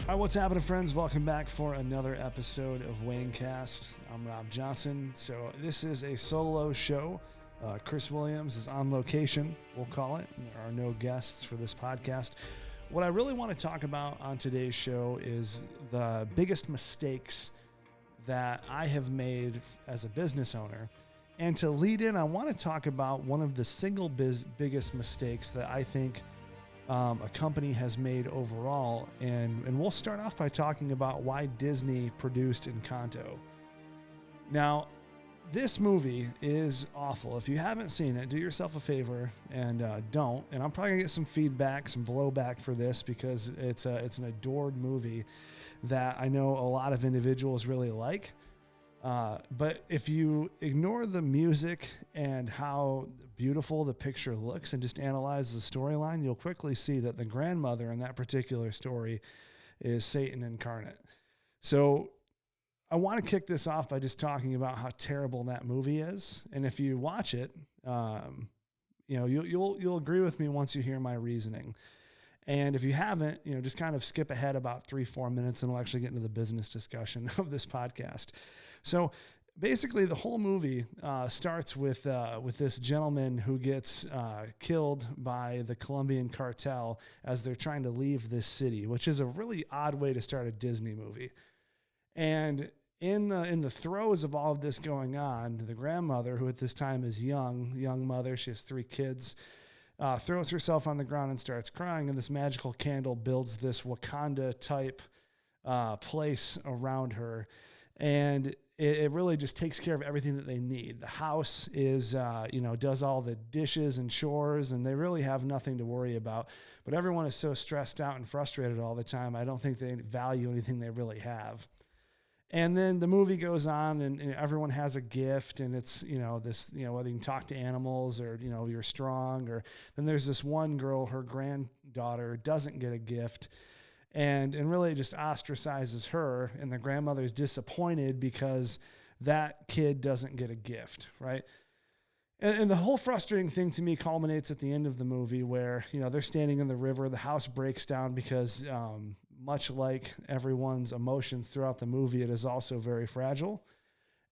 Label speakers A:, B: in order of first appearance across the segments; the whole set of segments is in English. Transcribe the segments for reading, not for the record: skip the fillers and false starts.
A: All right, what's happening, friends? Welcome back for another episode of Waynecast. I'm Rob Johnson. So this is a solo show. Chris Williams is on location, we'll call it. And there are no guests for this podcast. What I really want to talk about on today's show is the biggest mistakes that I have made as a business owner. And to lead in, I want to talk about one of the single biggest mistakes that I think a company has made overall. And we'll start off by talking about why Disney produced Encanto. Now, this movie is awful. If you haven't seen it, do yourself a favor and don't. And I'm probably gonna get some feedback, some blowback for this because it's an adored movie that I know a lot of individuals really like. But if you ignore the music and how beautiful the picture looks and just analyze the storyline, you'll quickly see that the grandmother in that particular story is Satan incarnate. So I want to kick this off by just talking about how terrible that movie is. And if you watch it, you'll agree with me once you hear my reasoning. And if you haven't, just kind of skip ahead about 3-4 minutes and we'll actually get into the business discussion of this podcast. So basically the whole movie starts with this gentleman who gets killed by the Colombian cartel as they're trying to leave this city, which is a really odd way to start a Disney movie. And in the throes of all of this going on, the grandmother, who at this time is young mother, she has 3 kids, throws herself on the ground and starts crying, and this magical candle builds this Wakanda type place around her. And it really just takes care of everything that they need. The house is, does all the dishes and chores, and they really have nothing to worry about. But everyone is so stressed out and frustrated all the time, I don't think they value anything they really have. And then the movie goes on, and everyone has a gift, and it's, whether you can talk to animals or, you're strong, or then there's this one girl, her granddaughter doesn't get a gift. And really it just ostracizes her, and the grandmother's disappointed because that kid doesn't get a gift, right? And the whole frustrating thing to me culminates at the end of the movie where, they're standing in the river, the house breaks down because much like everyone's emotions throughout the movie, it is also very fragile.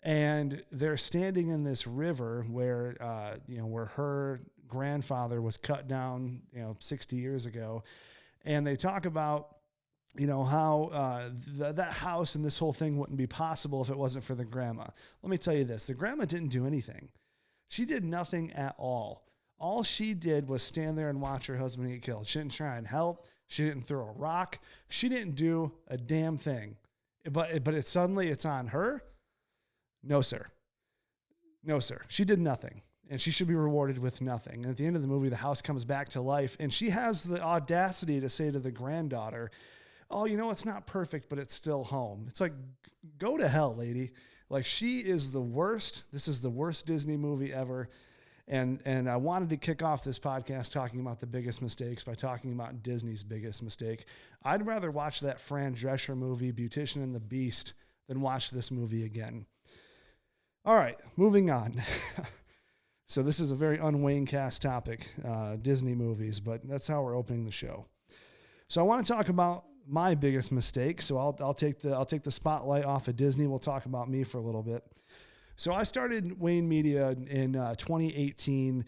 A: And they're standing in this river where, where her grandfather was cut down, 60 years ago. And they talk about, how that house and this whole thing wouldn't be possible if it wasn't for the grandma. Let me tell you this. The grandma didn't do anything. She did nothing at all. All she did was stand there and watch her husband get killed. She didn't try and help. She didn't throw a rock. She didn't do a damn thing. But it's on her? No, sir. No, sir. She did nothing. And she should be rewarded with nothing. And at the end of the movie, the house comes back to life. And she has the audacity to say to the granddaughter, oh, it's not perfect, but it's still home. It's like, go to hell, lady. Like, she is the worst. This is the worst Disney movie ever. And I wanted to kick off this podcast talking about the biggest mistakes by talking about Disney's biggest mistake. I'd rather watch that Fran Drescher movie, Beautician and the Beast, than watch this movie again. All right, moving on. So this is a very un-Waynecast topic, Disney movies, but that's how we're opening the show. So I want to talk about my biggest mistake. So I'll take the spotlight off of Disney. We'll talk about me for a little bit. So I started Wayne Media in 2018.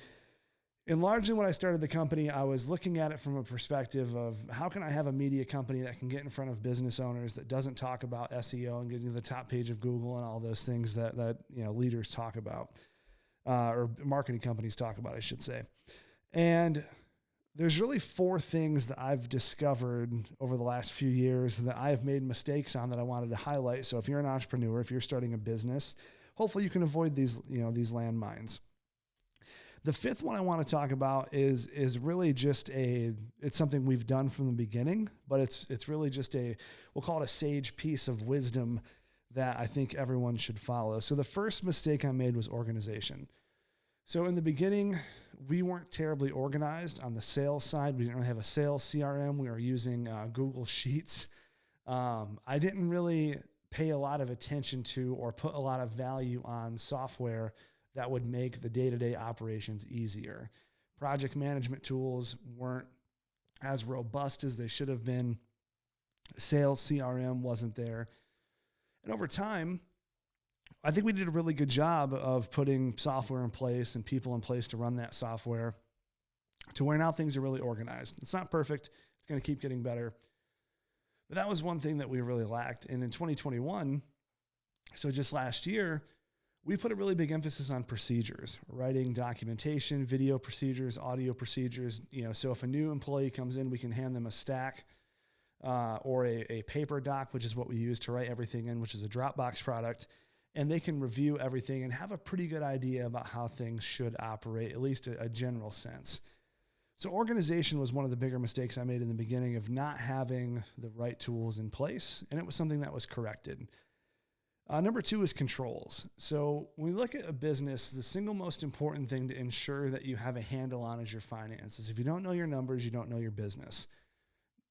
A: And largely when I started the company, I was looking at it from a perspective of how can I have a media company that can get in front of business owners that doesn't talk about SEO and getting to the top page of Google and all those things that leaders talk about, or marketing companies talk about, I should say. And there's really 4 things that I've discovered over the last few years that I've made mistakes on that I wanted to highlight. So if you're an entrepreneur, if you're starting a business, hopefully you can avoid these landmines. The 5th one I want to talk about is really just it's something we've done from the beginning, but it's really just we'll call it a sage piece of wisdom that I think everyone should follow. So the first mistake I made was organization. So in the beginning, we weren't terribly organized on the sales side. We didn't really have a sales CRM. We were using Google Sheets. I didn't really pay a lot of attention to or put a lot of value on software that would make the day-to-day operations easier. Project management tools weren't as robust as they should have been. Sales CRM wasn't there. And over time, I think we did a really good job of putting software in place and people in place to run that software to where now things are really organized. It's not perfect. It's going to keep getting better. But that was one thing that we really lacked. And in 2021, so just last year, we put a really big emphasis on procedures, writing documentation, video procedures, audio procedures. So if a new employee comes in, we can hand them a stack or a paper doc, which is what we use to write everything in, which is a Dropbox product. And they can review everything and have a pretty good idea about how things should operate, at least a general sense. So organization was one of the bigger mistakes I made in the beginning of not having the right tools in place. And it was something that was corrected. Number 2 is controls. So when we look at a business, the single most important thing to ensure that you have a handle on is your finances. If you don't know your numbers, you don't know your business.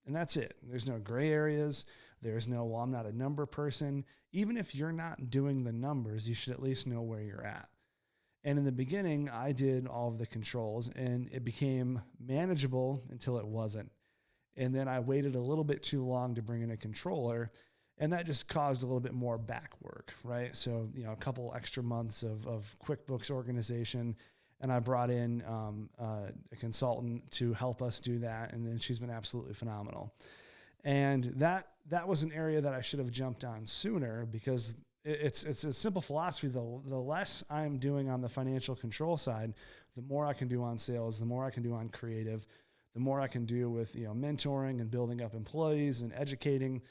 A: And that's it. There's no gray areas. There's no, well, I'm not a number person. Even if you're not doing the numbers, you should at least know where you're at. And in the beginning, I did all of the controls and it became manageable until it wasn't. And then I waited a little bit too long to bring in a controller, and that just caused a little bit more back work, right? So, a couple extra months of QuickBooks organization, and I brought in a consultant to help us do that, and then she's been absolutely phenomenal. And that was an area that I should have jumped on sooner, because it's a simple philosophy. The less I'm doing on the financial control side, the more I can do on sales, the more I can do on creative, the more I can do with mentoring and building up employees and educating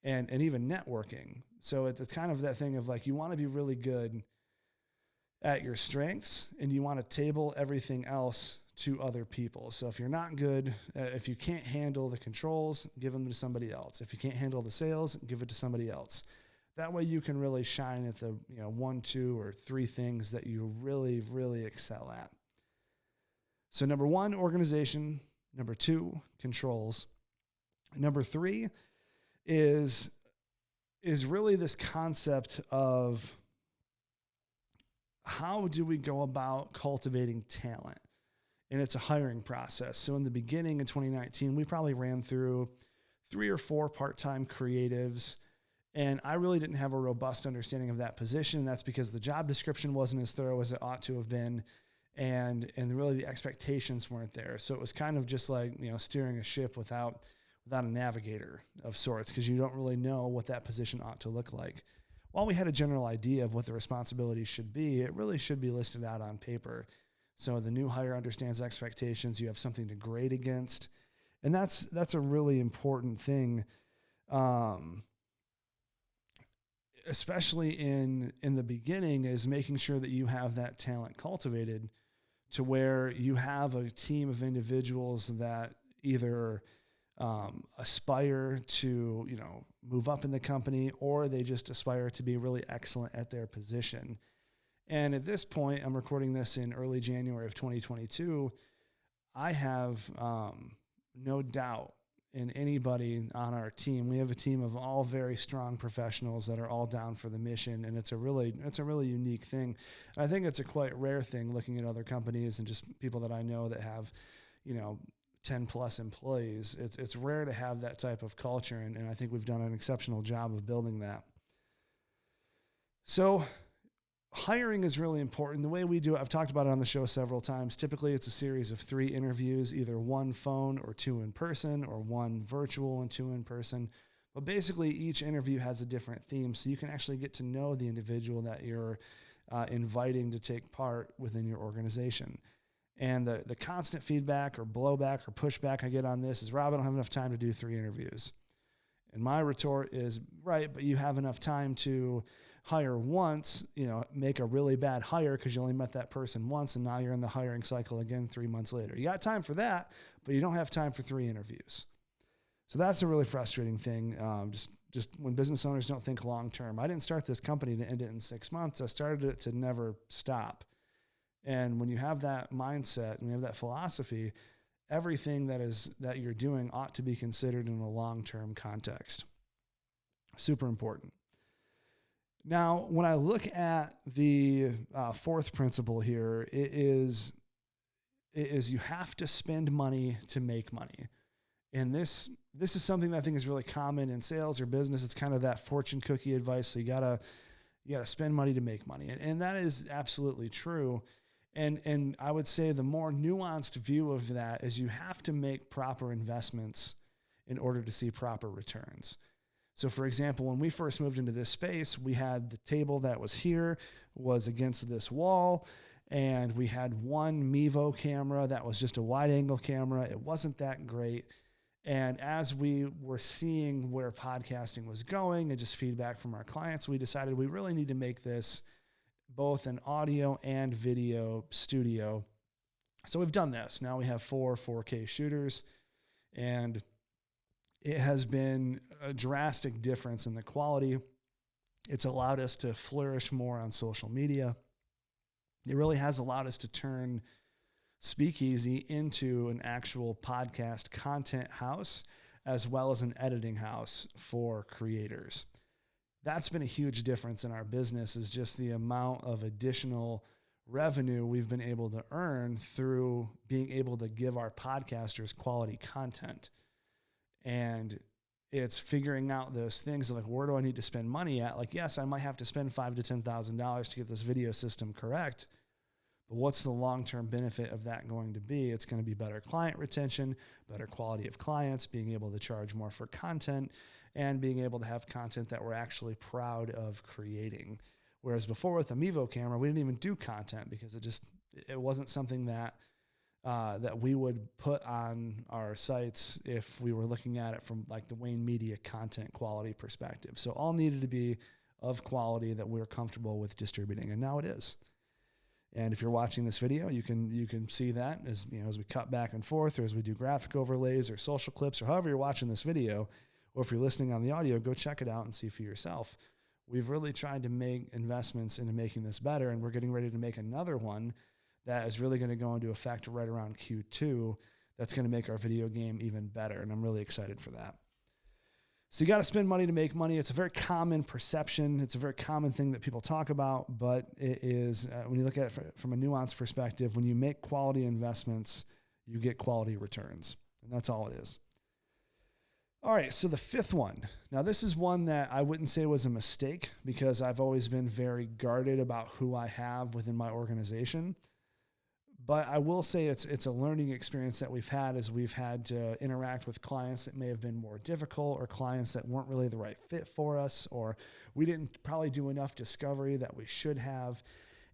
A: and even networking. So it's kind of that thing of like, you want to be really good at your strengths and you want to table everything else to other people. So if you're not good, if you can't handle the controls, give them to somebody else. If you can't handle the sales, give it to somebody else. That way you can really shine at the 1, 2, or 3 things that you really, really excel at. So number 1, organization. Number 2, controls. Number 3 is really this concept of how do we go about cultivating talent? And it's a hiring process. So in the beginning in 2019, we probably ran through 3 or 4 part-time creatives, and I really didn't have a robust understanding of that position. That's because the job description wasn't as thorough as it ought to have been, and really the expectations weren't there. So it was kind of just like, steering a ship without a navigator of sorts, because you don't really know what that position ought to look like. While we had a general idea of what the responsibilities should be, it really should be listed out on paper. So the new hire understands expectations. You have something to grade against. And that's a really important thing, especially in the beginning, is making sure that you have that talent cultivated to where you have a team of individuals that either aspire to, move up in the company, or they just aspire to be really excellent at their position. And at this point, I'm recording this in early January of 2022. I have no doubt in anybody on our team. We have a team of all very strong professionals that are all down for the mission, and it's a really unique thing. And I think it's a quite rare thing looking at other companies and just people that I know that have, 10 plus employees. It's rare to have that type of culture, and I think we've done an exceptional job of building that. So hiring is really important. The way we do it, I've talked about it on the show several times. Typically, it's a series of 3 interviews, either 1 phone or 2 in person, or 1 virtual and 2 in person. But basically, each interview has a different theme, so you can actually get to know the individual that you're inviting to take part within your organization. And the constant feedback or blowback or pushback I get on this is, Rob, I don't have enough time to do 3 interviews. And my retort is, right, but you have enough time to hire once, make a really bad hire because you only met that person once, and now you're in the hiring cycle again 3 months later. You got time for that, but you don't have time for 3 interviews. So that's a really frustrating thing. Just when business owners don't think long term. I didn't start this company to end it in 6 months. I started it to never stop. And when you have that mindset and you have that philosophy, everything that you're doing ought to be considered in a long-term context. Super important. Now, when I look at the 4th principle here, it is you have to spend money to make money. And this is something that I think is really common in sales or business. It's kind of that fortune cookie advice. So you gotta spend money to make money. And that is absolutely true. And I would say the more nuanced view of that is you have to make proper investments in order to see proper returns. So for example, when we first moved into this space, we had the table that was here was against this wall, and we had one Mevo camera that was just a wide angle camera. It wasn't that great. And as we were seeing where podcasting was going and just feedback from our clients, we decided we really need to make this both an audio and video studio. So we've done this. Now we have 4 4K shooters, and it has been a drastic difference in the quality. It's allowed us to flourish more on social media. It really has allowed us to turn Speakeasy into an actual podcast content house, as well as an editing house for creators. That's been a huge difference in our business, is just the amount of additional revenue we've been able to earn through being able to give our podcasters quality content. And it's figuring out those things like, where do I need to spend money at? Like, yes, I might have to spend $5,000 to $10,000 to get this video system correct. But what's the long-term benefit of that going to be? It's going to be better client retention, better quality of clients, being able to charge more for content, and being able to have content that we're actually proud of creating. Whereas before with a Mevo camera, we didn't even do content because it wasn't something that we would put on our sites if we were looking at it from like the Wayne Media content quality perspective. So all needed to be of quality that we're comfortable with distributing, and now it is. And if you're watching this video, you can see that as we cut back and forth, or as we do graphic overlays or social clips, or however you're watching this video, or if you're listening on the audio, go check it out and see for yourself. We've really tried to make investments into making this better, and we're getting ready to make another one that is really going to go into effect right around Q2. That's going to make our video game even better, and I'm really excited for that. So you got to spend money to make money. It's a very common perception. It's a very common thing that people talk about, but it is, when you look at it from a nuanced perspective, when you make quality investments, you get quality returns, and that's all it is. All right, so the fifth one. Now, this is one that I wouldn't say was a mistake, because I've always been very guarded about who I have within my organization. But I will say it's a learning experience that we've had, as we've had to interact with clients that may have been more difficult, or clients that weren't really the right fit for us, or we didn't probably do enough discovery that we should have.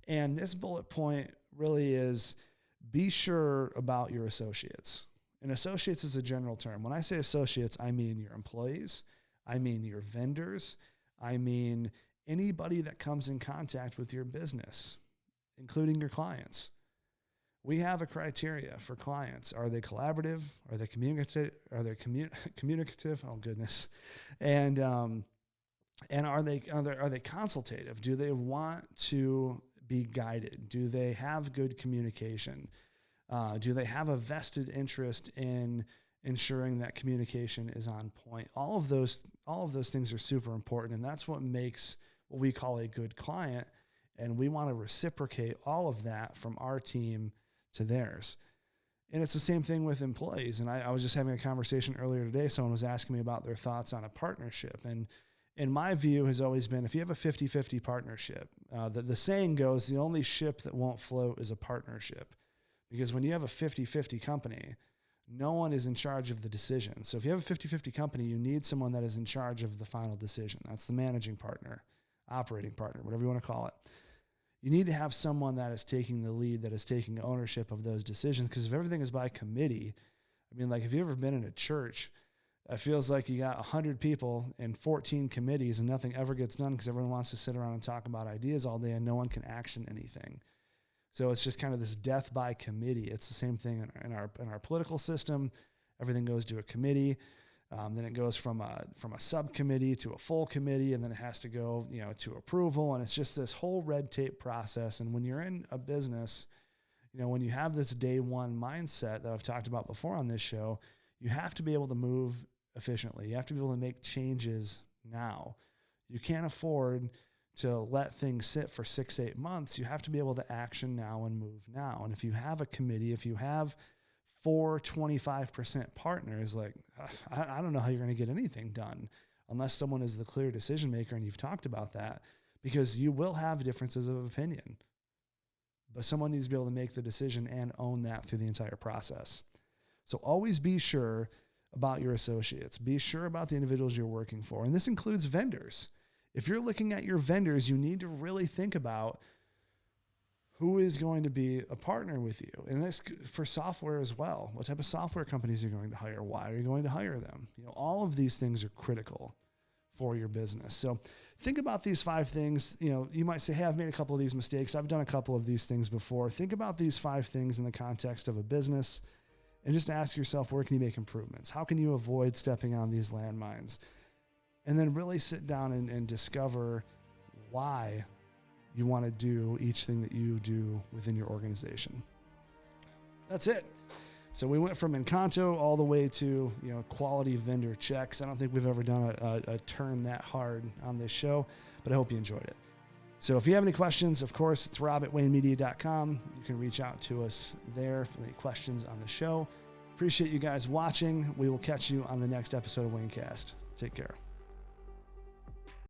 A: And this bullet point really is, be sure about your associates. And associates is a general term. When I say associates, I mean your employees, I mean your vendors, I mean anybody that comes in contact with your business, including your clients. We have a criteria for clients. Are they collaborative? Are they communicative? Are they communicative? Oh goodness. And are they consultative? Do they want to be guided? Do they have good communication? Do they have a vested interest in ensuring that communication is on point? All of those things are super important, and that's what makes what we call a good client. And we want to reciprocate all of that from our team to theirs. And it's the same thing with employees. And I was just having a conversation earlier today. Someone was asking me about their thoughts on a partnership. And my view has always been, if you have a 50-50 partnership, the saying goes, the only ship that won't float is a partnership. Because when you have a 50-50 company, no one is in charge of the decision. So if you have a 50-50 company, you need someone that is in charge of the final decision. That's the managing partner, operating partner, whatever you want to call it. You need to have someone that is taking the lead, that is taking ownership of those decisions. Because if everything is by committee, I mean, like, if you've ever been in a church, it feels like you got 100 people and 14 committees and nothing ever gets done because everyone wants to sit around and talk about ideas all day and no one can action anything. So it's just kind of this death by committee. It's the same thing in our political system. Everything goes to a committee. Then it goes from a subcommittee to a full committee, and then it has to go, to approval. And it's just this whole red tape process. And when you're in a business, when you have this day one mindset that I've talked about before on this show, you have to be able to move efficiently. You have to be able to make changes now. You can't afford to let things sit for 6-8 months. You have to be able to action now and move now. And if you have a committee, if you have 25% partners, like, I don't know how you're going to get anything done unless someone is the clear decision maker and you've talked about that, because you will have differences of opinion. But someone needs to be able to make the decision and own that through the entire process. So always be sure about your associates. Be sure about the individuals you're working for. And this includes vendors. If you're looking at your vendors, you need to really think about who is going to be a partner with you. And that's for software as well. What type of software companies are you going to hire? Why are you going to hire them? All of these things are critical for your business. So think about these 5 things. You might say, hey, I've made a couple of these mistakes. I've done a couple of these things before. Think about these 5 things in the context of a business and just ask yourself, where can you make improvements? How can you avoid stepping on these landmines? And then really sit down and discover why you want to do each thing that you do within your organization. That's it. So we went from Encanto all the way to, quality vendor checks. I don't think we've ever done a turn that hard on this show, but I hope you enjoyed it. So if you have any questions, of course, it's rob@waynemedia.com. You can reach out to us there for any questions on the show. Appreciate you guys watching. We will catch you on the next episode of Waynecast. Take care.